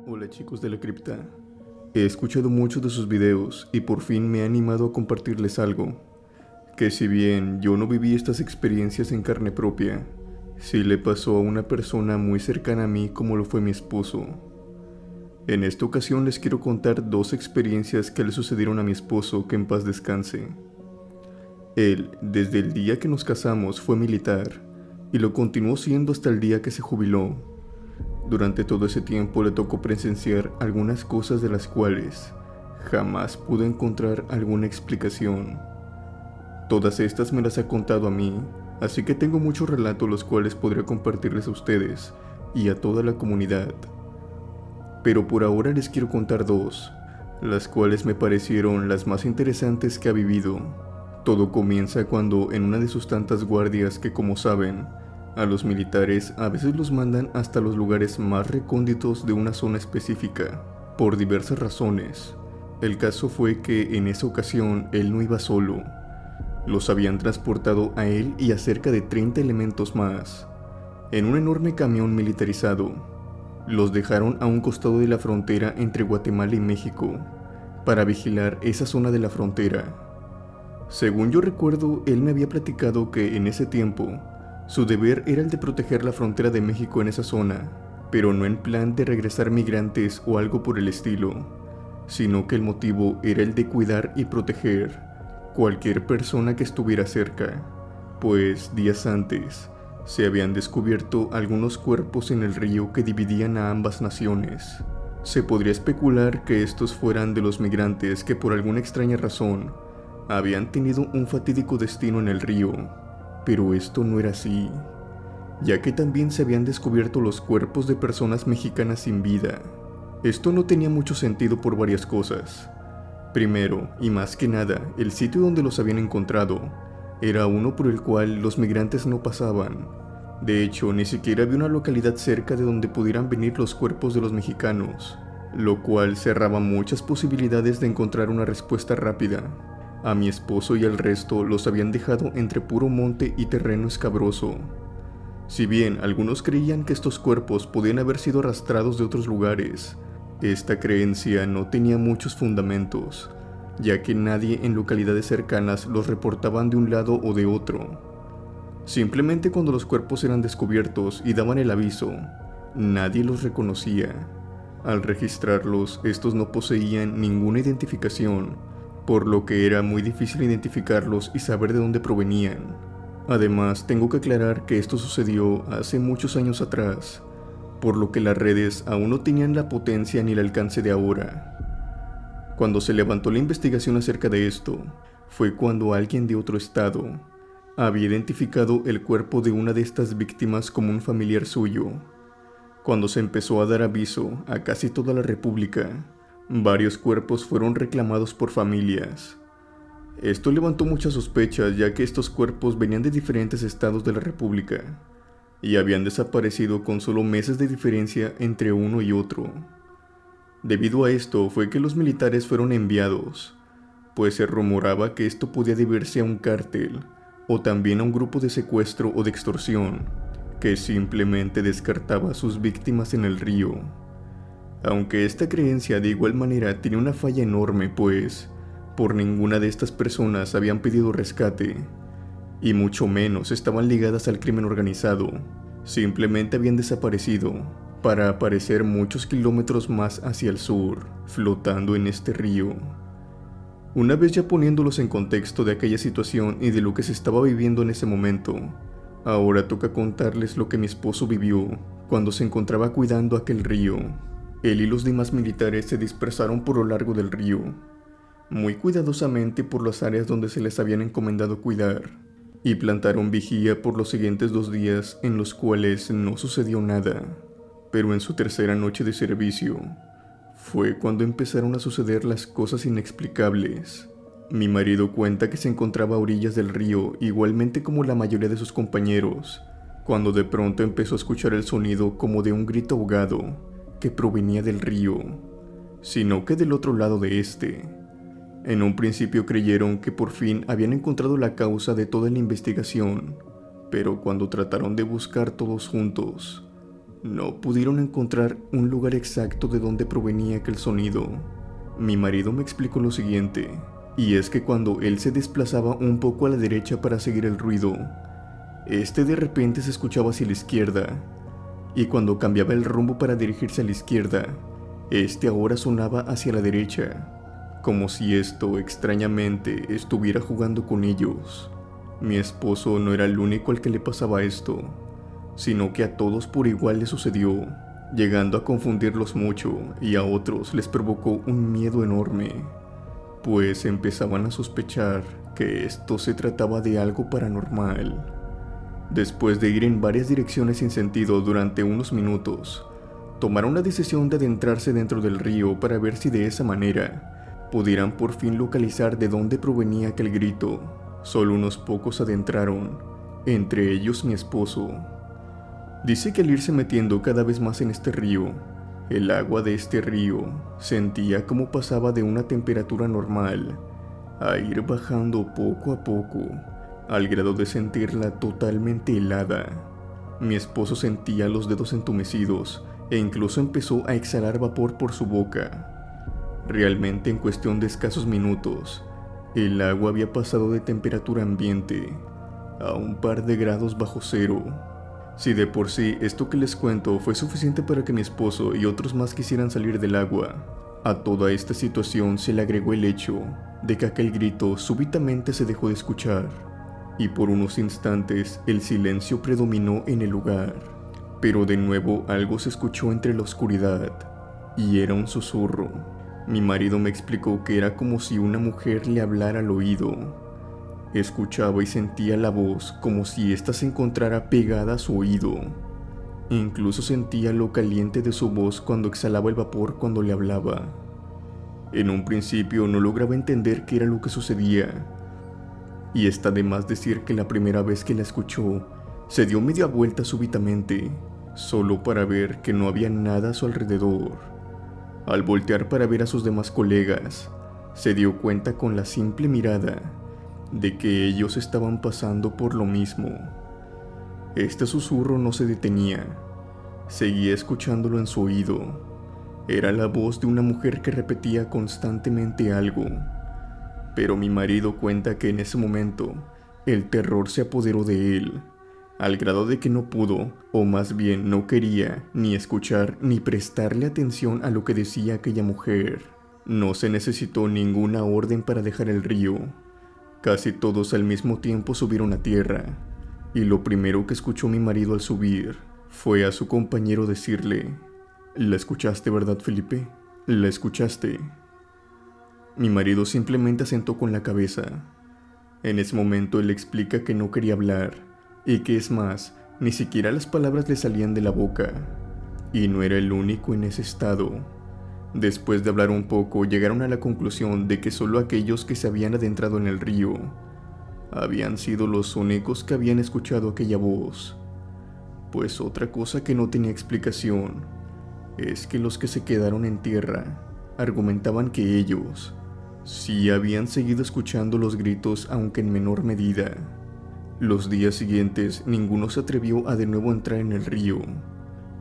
Hola chicos de la cripta, he escuchado muchos de sus videos y por fin me he animado a compartirles algo, que si bien yo no viví estas experiencias en carne propia, sí le pasó a una persona muy cercana a mí como lo fue mi esposo. En esta ocasión les quiero contar dos experiencias que le sucedieron a mi esposo, que en paz descanse. Él, desde el día que nos casamos, fue militar y lo continuó siendo hasta el día que se jubiló. Durante todo ese tiempo le tocó presenciar algunas cosas de las cuales jamás pude encontrar alguna explicación. Todas estas me las ha contado a mí, así que tengo muchos relatos los cuales podría compartirles a ustedes y a toda la comunidad. Pero por ahora les quiero contar dos, las cuales me parecieron las más interesantes que ha vivido. Todo comienza cuando en una de sus tantas guardias que, como saben, a los militares a veces los mandan hasta los lugares más recónditos de una zona específica, por diversas razones. El caso fue que en esa ocasión él no iba solo. Los habían transportado a él y a cerca de 30 elementos más, en un enorme camión militarizado. Los dejaron a un costado de la frontera entre Guatemala y México, para vigilar esa zona de la frontera. Según yo recuerdo, él me había platicado que en ese tiempo, su deber era el de proteger la frontera de México en esa zona, pero no en plan de regresar migrantes o algo por el estilo, sino que el motivo era el de cuidar y proteger cualquier persona que estuviera cerca, pues días antes se habían descubierto algunos cuerpos en el río que dividían a ambas naciones. Se podría especular que estos fueran de los migrantes que por alguna extraña razón habían tenido un fatídico destino en el río. Pero esto no era así, ya que también se habían descubierto los cuerpos de personas mexicanas sin vida. Esto no tenía mucho sentido por varias cosas. Primero, y más que nada, el sitio donde los habían encontrado era uno por el cual los migrantes no pasaban. De hecho, ni siquiera había una localidad cerca de donde pudieran venir los cuerpos de los mexicanos, lo cual cerraba muchas posibilidades de encontrar una respuesta rápida. A mi esposo y al resto los habían dejado entre puro monte y terreno escabroso. Si bien algunos creían que estos cuerpos podían haber sido arrastrados de otros lugares, esta creencia no tenía muchos fundamentos, ya que nadie en localidades cercanas los reportaban de un lado o de otro. Simplemente cuando los cuerpos eran descubiertos y daban el aviso, nadie los reconocía. Al registrarlos, estos no poseían ninguna identificación, por lo que era muy difícil identificarlos y saber de dónde provenían. Además, tengo que aclarar que esto sucedió hace muchos años atrás, por lo que las redes aún no tenían la potencia ni el alcance de ahora. Cuando se levantó la investigación acerca de esto, fue cuando alguien de otro estado había identificado el cuerpo de una de estas víctimas como un familiar suyo. Cuando se empezó a dar aviso a casi toda la república, varios cuerpos fueron reclamados por familias. Esto levantó muchas sospechas, ya que estos cuerpos venían de diferentes estados de la república y habían desaparecido con solo meses de diferencia entre uno y otro. Debido a esto fue que los militares fueron enviados, pues se rumoraba que esto podía deberse a un cártel o también a un grupo de secuestro o de extorsión que simplemente descartaba a sus víctimas en el río. Aunque esta creencia de igual manera tenía una falla enorme, pues por ninguna de estas personas habían pedido rescate, y mucho menos estaban ligadas al crimen organizado. Simplemente habían desaparecido para aparecer muchos kilómetros más hacia el sur, flotando en este río. Una vez ya poniéndolos en contexto de aquella situación y de lo que se estaba viviendo en ese momento, ahora toca contarles lo que mi esposo vivió cuando se encontraba cuidando aquel río. Él y los demás militares se dispersaron por lo largo del río, muy cuidadosamente por las áreas donde se les habían encomendado cuidar, y plantaron vigía por los siguientes 2 días en los cuales no sucedió nada. Pero en su tercera noche de servicio, fue cuando empezaron a suceder las cosas inexplicables. Mi marido cuenta que se encontraba a orillas del río, igualmente como la mayoría de sus compañeros, cuando de pronto empezó a escuchar el sonido como de un grito ahogado, que provenía del río, sino que del otro lado de este. En un principio creyeron que por fin habían encontrado la causa de toda la investigación, pero cuando trataron de buscar todos juntos, No pudieron encontrar un lugar exacto de donde provenía aquel sonido. Mi marido me explicó lo siguiente, y es que cuando él se desplazaba un poco a la derecha para seguir el ruido, este de repente se escuchaba hacia la izquierda, y cuando cambiaba el rumbo para dirigirse a la izquierda, este ahora sonaba hacia la derecha, como si esto extrañamente estuviera jugando con ellos. Mi esposo no era el único al que le pasaba esto, sino que a todos por igual le sucedió, llegando a confundirlos mucho, y a otros les provocó un miedo enorme, pues empezaban a sospechar que esto se trataba de algo paranormal. Después de ir en varias direcciones sin sentido durante unos minutos, tomaron la decisión de adentrarse dentro del río para ver si de esa manera pudieran por fin localizar de dónde provenía aquel grito. Solo unos pocos adentraron, entre ellos mi esposo. Dice que al irse metiendo cada vez más en este río, el agua de este río sentía como pasaba de una temperatura normal a ir bajando poco a poco, al grado de sentirla totalmente helada. Mi esposo sentía los dedos entumecidos e incluso empezó a exhalar vapor por su boca. Realmente en cuestión de escasos minutos, el agua había pasado de temperatura ambiente a un par de grados bajo cero. Si de por sí esto que les cuento fue suficiente para que mi esposo y otros más quisieran salir del agua, a toda esta situación se le agregó el hecho de que aquel grito súbitamente se dejó de escuchar, y por unos instantes el silencio predominó en el lugar. Pero de nuevo algo se escuchó entre la oscuridad, y era un susurro. Mi marido me explicó que era como si una mujer le hablara al oído. Escuchaba y sentía la voz como si ésta se encontrara pegada a su oído. Incluso sentía lo caliente de su voz cuando exhalaba el vapor cuando le hablaba. En un principio no lograba entender qué era lo que sucedía, y está de más decir que la primera vez que la escuchó, se dio media vuelta súbitamente, solo para ver que no había nada a su alrededor. Al voltear para ver a sus demás colegas, se dio cuenta con la simple mirada de que ellos estaban pasando por lo mismo. Este susurro no se detenía. Seguía escuchándolo en su oído. Era la voz de una mujer que repetía constantemente algo. Pero mi marido cuenta que en ese momento el terror se apoderó de él, al grado de que no pudo, o más bien no quería, ni escuchar ni prestarle atención a lo que decía aquella mujer. No se necesitó ninguna orden para dejar el río. Casi todos al mismo tiempo subieron a tierra, y lo primero que escuchó mi marido al subir fue a su compañero decirle: «¿La escuchaste, verdad, Felipe? ¿La escuchaste?». Mi marido simplemente asentó con la cabeza. En ese momento él explica que no quería hablar, y que es más, ni siquiera las palabras le salían de la boca, y no era el único en ese estado. Después de hablar un poco, llegaron a la conclusión de que solo aquellos que se habían adentrado en el río habían sido los únicos que habían escuchado aquella voz. Pues otra cosa que no tenía explicación es que los que se quedaron en tierra argumentaban que ellos sí habían seguido escuchando los gritos, aunque en menor medida. Los días siguientes ninguno se atrevió a de nuevo entrar en el río.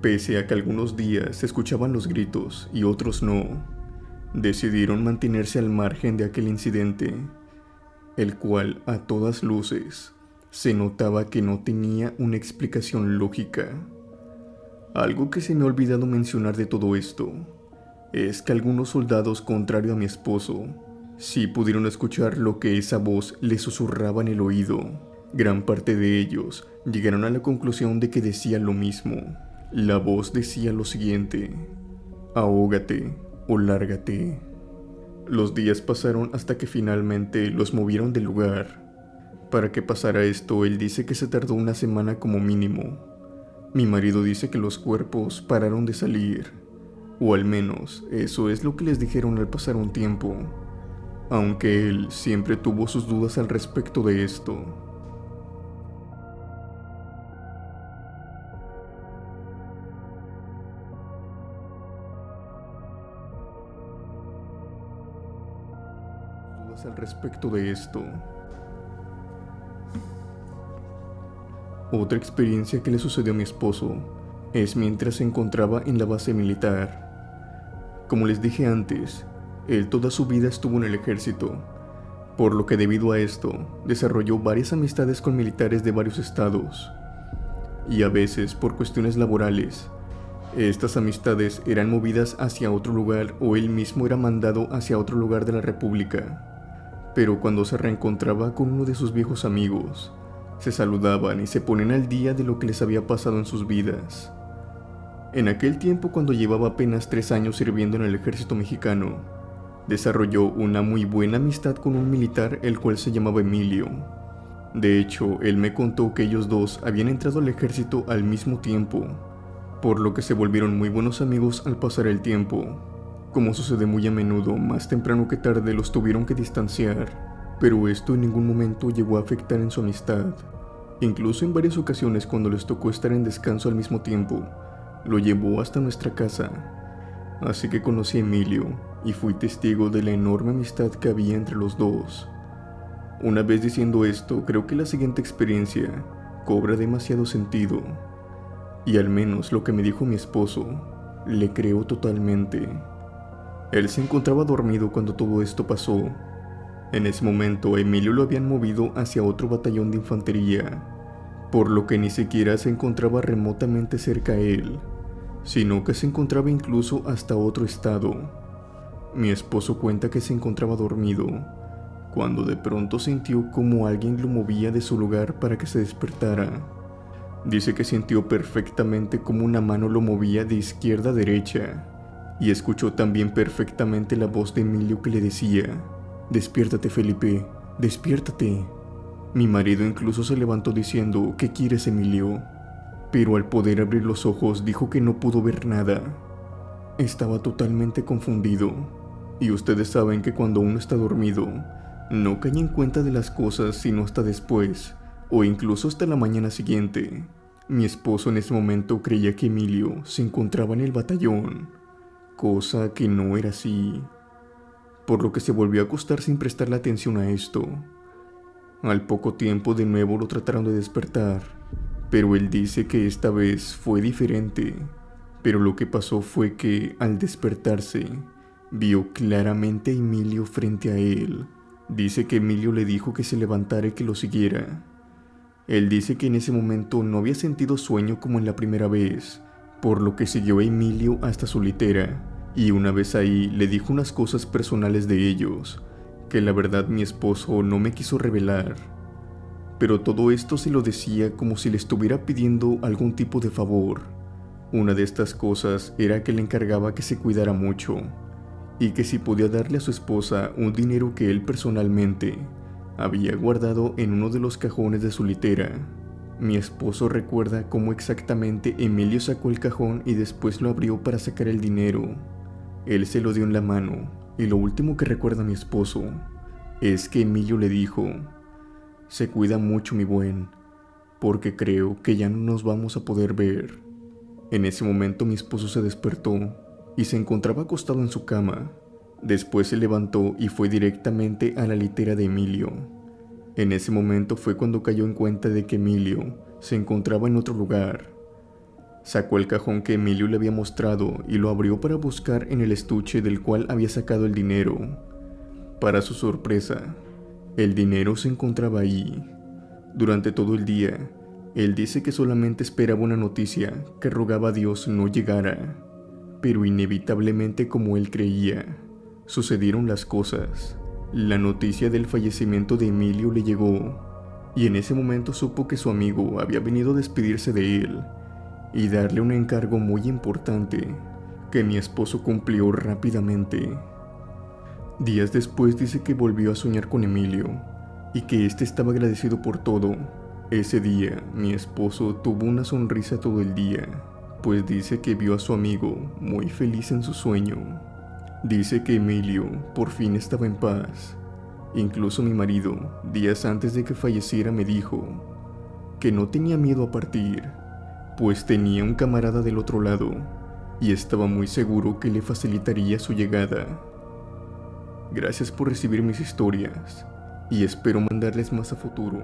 Pese a que algunos días se escuchaban los gritos y otros no, decidieron mantenerse al margen de aquel incidente, el cual a todas luces se notaba que no tenía una explicación lógica. Algo que se me ha olvidado mencionar de todo esto es que algunos soldados, contrario a mi esposo, sí pudieron escuchar lo que esa voz les susurraba en el oído. Gran parte de ellos llegaron a la conclusión de que decía lo mismo. La voz decía lo siguiente: «Ahógate o lárgate». Los días pasaron hasta que finalmente los movieron del lugar. Para que pasara esto, él dice que se tardó una semana como mínimo. Mi marido dice que los cuerpos pararon de salir, o al menos eso es lo que les dijeron al pasar un tiempo, aunque él siempre tuvo sus dudas al respecto de esto. Otra experiencia que le sucedió a mi esposo es mientras se encontraba en la base militar. Como les dije antes, él toda su vida estuvo en el ejército, por lo que debido a esto, desarrolló varias amistades con militares de varios estados. Y a veces, por cuestiones laborales, estas amistades eran movidas hacia otro lugar o él mismo era mandado hacia otro lugar de la República. Pero cuando se reencontraba con uno de sus viejos amigos, se saludaban y se ponían al día de lo que les había pasado en sus vidas. En aquel tiempo, cuando llevaba apenas 3 años sirviendo en el ejército mexicano, desarrolló una muy buena amistad con un militar el cual se llamaba Emilio. De hecho, él me contó que ellos dos habían entrado al ejército al mismo tiempo, por lo que se volvieron muy buenos amigos al pasar el tiempo. Como sucede muy a menudo, más temprano que tarde los tuvieron que distanciar, pero esto en ningún momento llegó a afectar en su amistad. Incluso en varias ocasiones, cuando les tocó estar en descanso al mismo tiempo, lo llevó hasta nuestra casa. Así que conocí a Emilio y fui testigo de la enorme amistad que había entre los dos. Una vez diciendo esto, creo que la siguiente experiencia cobra demasiado sentido. Y al menos lo que me dijo mi esposo, le creo totalmente. Él se encontraba dormido cuando todo esto pasó. En ese momento, a Emilio lo habían movido hacia otro batallón de infantería, por lo que ni siquiera se encontraba remotamente cerca a él, sino que se encontraba incluso hasta otro estado. Mi esposo cuenta que se encontraba dormido, cuando de pronto sintió como alguien lo movía de su lugar para que se despertara. Dice que sintió perfectamente como una mano lo movía de izquierda a derecha, y escuchó también perfectamente la voz de Emilio que le decía: «Despiértate, Felipe, despiértate». Mi marido incluso se levantó diciendo: «¿Qué quieres, Emilio?». Pero al poder abrir los ojos dijo que no pudo ver nada. Estaba totalmente confundido, y ustedes saben que cuando uno está dormido, no cae en cuenta de las cosas sino hasta después, o incluso hasta la mañana siguiente. Mi esposo en ese momento creía que Emilio se encontraba en el batallón, cosa que no era así, por lo que se volvió a acostar sin prestarle atención a esto. Al poco tiempo de nuevo lo trataron de despertar, pero él dice que esta vez fue diferente. Pero lo que pasó fue que, al despertarse, vio claramente a Emilio frente a él. Dice que Emilio le dijo que se levantara y que lo siguiera. Él dice que en ese momento no había sentido sueño como en la primera vez, por lo que siguió a Emilio hasta su litera, y una vez ahí le dijo unas cosas personales de ellos, que la verdad mi esposo no me quiso revelar. Pero todo esto se lo decía como si le estuviera pidiendo algún tipo de favor. Una de estas cosas era que le encargaba que se cuidara mucho, y que si podía darle a su esposa un dinero que él personalmente había guardado en uno de los cajones de su litera. Mi esposo recuerda cómo exactamente Emilio sacó el cajón y después lo abrió para sacar el dinero. Él se lo dio en la mano, y lo último que recuerda mi esposo es que Emilio le dijo: «Se cuida mucho, mi buen, porque creo que ya no nos vamos a poder ver». En ese momento mi esposo se despertó y se encontraba acostado en su cama. Después se levantó y fue directamente a la litera de Emilio. En ese momento fue cuando cayó en cuenta de que Emilio se encontraba en otro lugar. Sacó el cajón que Emilio le había mostrado y lo abrió para buscar en el estuche del cual había sacado el dinero. Para su sorpresa, el dinero se encontraba ahí. Durante todo el día, él dice que solamente esperaba una noticia que rogaba a Dios no llegara. Pero inevitablemente, como él creía, sucedieron las cosas. La noticia del fallecimiento de Emilio le llegó, y en ese momento supo que su amigo había venido a despedirse de él y darle un encargo muy importante, que mi esposo cumplió rápidamente. Días después dice que volvió a soñar con Emilio, y que éste estaba agradecido por todo. Ese día, mi esposo tuvo una sonrisa todo el día, pues dice que vio a su amigo muy feliz en su sueño. Dice que Emilio por fin estaba en paz. Incluso mi marido, días antes de que falleciera, me dijo que no tenía miedo a partir, pues tenía un camarada del otro lado y estaba muy seguro que le facilitaría su llegada. Gracias por recibir mis historias y espero mandarles más a futuro.